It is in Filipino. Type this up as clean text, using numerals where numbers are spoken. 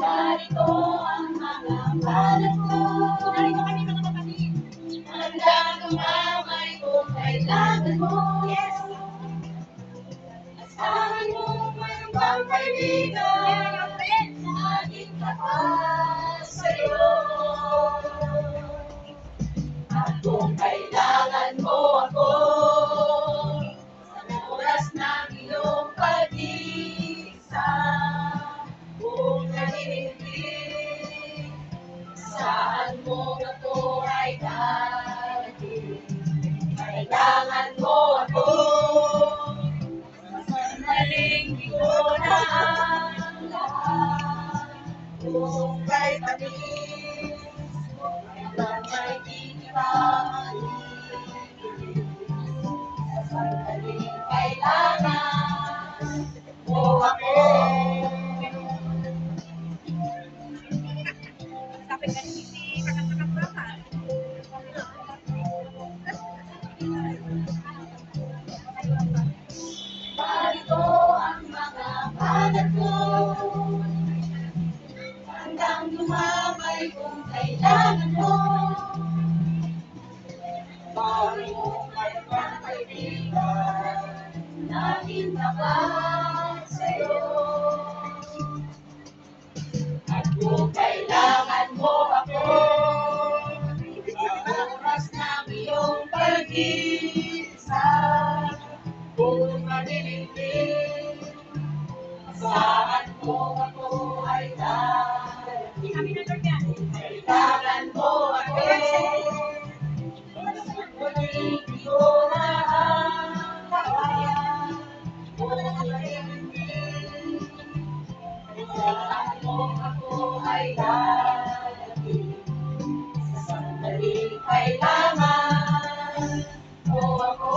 Narito ang mga palad ko. Narito kami mga kapatid. Handang dumamay kung kailangan mo. Yes! Asahan mo mayroong bang kaibigan. Laging tapat sa'yo. At kung kailangan mo ako, sa oras ng iyong pag-iisa, kung naninindig, saan mo ako ay darating. Kailangan mo ako, sanaling di ko na ang lahat. Kung kay tamis, kailan may ikipahalili. Sandaling kailangan mo ako. Kapit ka ni si kakak-kakak baka. Narito ang mga palad ko. Handang dumamay kung kailangan mo. Bawal mo mayroong bang kaibigan. Laging tapat sa'yo. At kung kailangan mo ako, sa oras ng iyong pag-iisa, kung maninindig, saan mo ako ay darating. Kailangan mo ako, ngunit di ko na ang lahat. Kung maninindig, saan mo ako ay darating. Sa sandaling kailangan mo ako.